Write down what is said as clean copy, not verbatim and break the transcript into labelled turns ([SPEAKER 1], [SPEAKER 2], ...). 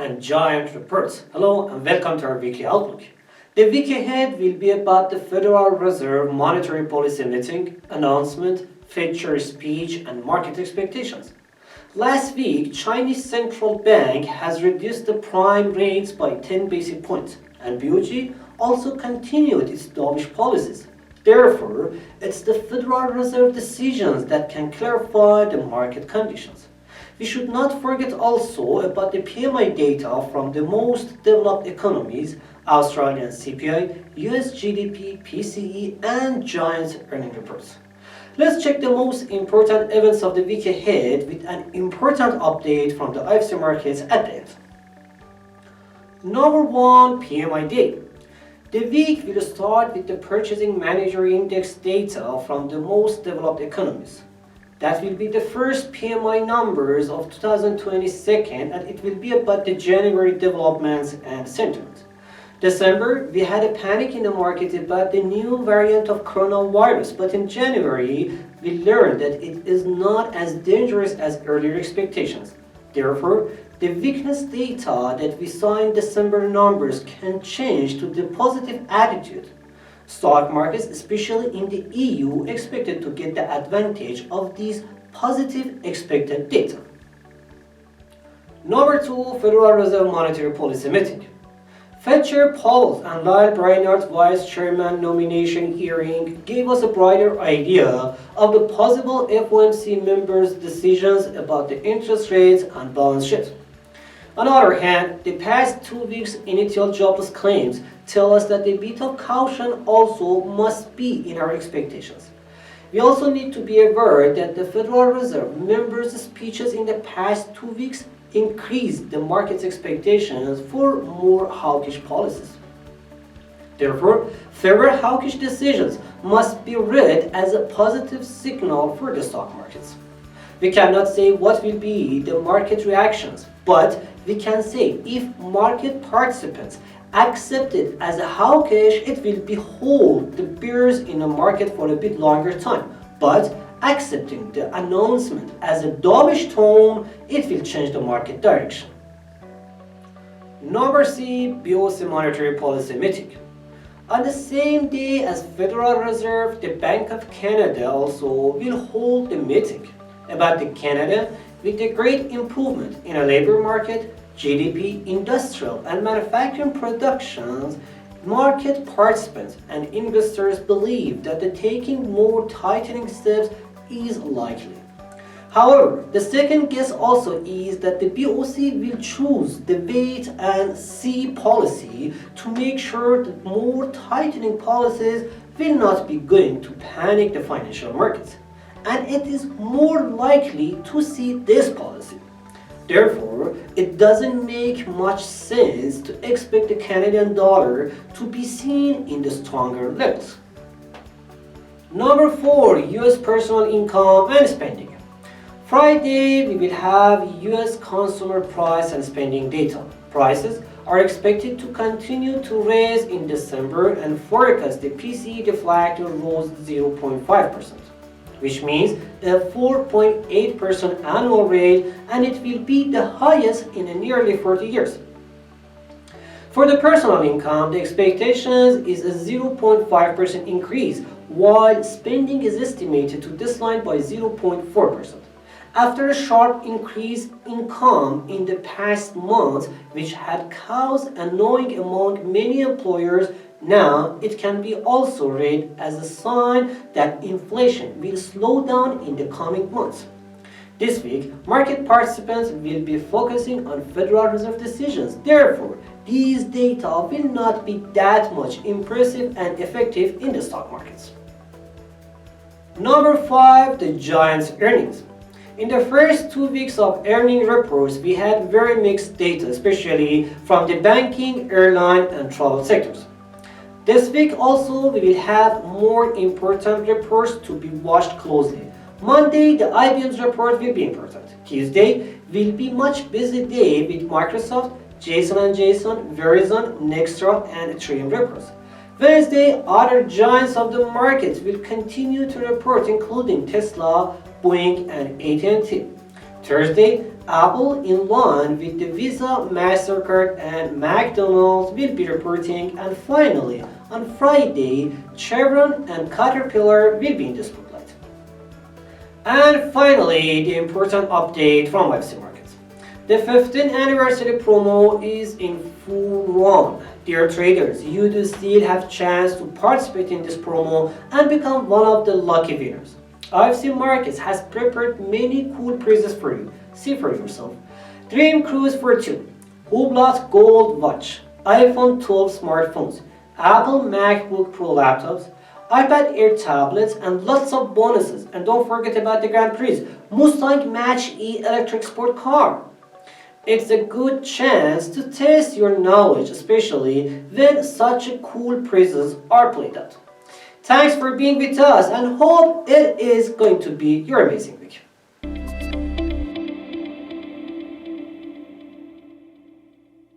[SPEAKER 1] and giant reports. Hello and welcome to our weekly outlook. The week ahead will be about the Federal Reserve monetary policy meeting, announcement, Fed chair speech and market expectations. Last week, Chinese central bank has reduced the prime rates by 10 basis points and BOJ also continued its dovish policies. Therefore, it's the Federal Reserve decisions that can clarify the market conditions. We should not forget also about the PMI data from the most developed economies, Australian CPI, US GDP, PCE, and giant earning reports. Let's check the most important events of the week ahead with an important update from the IFC Markets at the end. Number 1, PMI day. The week will start with the Purchasing Manager Index data from the most developed economies. That will be the first PMI numbers of 2022 and it will be about the January developments and sentiment. December, we had a panic in the market about the new variant of coronavirus, but in January, we learned that it is not as dangerous as earlier expectations. Therefore, the weakness data that we saw in December numbers can change to the positive attitude. Stock markets, especially in the EU, expected to get the advantage of these positive expected data. Number 2, Federal Reserve Monetary Policy Meeting. Fed Chair Powell and Lyle Brainard's Vice Chairman nomination hearing gave us a brighter idea of the possible FOMC members' decisions about the interest rates and balance sheet. On the other hand, the past 2 weeks' initial jobless claims tell us that a bit of caution also must be in our expectations. We also need to be aware that the Federal Reserve members' speeches in the past 2 weeks increased the market's expectations for more hawkish policies. Therefore, further hawkish decisions must be read as a positive signal for the stock markets. We cannot say what will be the market reactions, but we can say if market participants accept it as a hawkish, it will behold the bears in the market for a bit longer time. But accepting the announcement as a dovish tone, it will change the market direction. Number C, BOC monetary policy meeting. On the same day as Federal Reserve, the Bank of Canada also will hold the meeting about the Canada with a great improvement in a labor market, GDP, industrial and manufacturing productions. Market participants and investors believe that the taking more tightening steps is likely. However, the second guess also is that the BOC will choose the wait and see policy to make sure that more tightening policies will not be going to panic the financial markets. And it is more likely to see this policy. Therefore, it doesn't make much sense to expect the Canadian dollar to be seen in the stronger levels. Number 4, US personal income and spending. Friday, we will have US consumer price and spending data. Prices are expected to continue to rise in December and forecast the PCE deflator rose 0.5%. Which means a 4.8% annual rate, and it will be the highest in nearly 40 years. For the personal income, the expectations is a 0.5% increase, while spending is estimated to decline by 0.4%. After a sharp increase in income in the past months, which had caused annoying among many employers, now it can be also read as a sign that inflation will slow down in the coming months. This week, market participants will be focusing on Federal Reserve decisions. Therefore, these data will not be that much impressive and effective in the stock markets. Number 5, the giants' earnings. In the first 2 weeks of earning reports, we had very mixed data, especially from the banking, airline, and travel sectors. This week also we will have more important reports to be watched closely. Monday, the IBM's report will be important. Tuesday will be much busy day with Microsoft, Jason & Jason, Verizon, Nextra, and Ethereum reports. Wednesday, other giants of the market will continue to report, including Tesla, Boeing, and AT&T. Thursday, Apple, in line with the Visa, MasterCard, and McDonald's, will be reporting. And finally, on Friday, Chevron and Caterpillar will be in the spotlight. And finally, the important update from IFC Markets. The 15th anniversary promo is in full run. Dear traders, you do still have chance to participate in this promo and become one of the lucky winners. IFC Markets has prepared many cool prizes for you. See for yourself. Dream Cruise for 2, Hublot Gold Watch, iPhone 12 smartphones, Apple MacBook Pro laptops, iPad Air tablets, and lots of bonuses. And don't forget about the Grand Prix, Mustang Mach-E electric sport car. It's a good chance to test your knowledge, especially when such cool prizes are played out. Thanks for being with us and hope it is going to be your amazing week.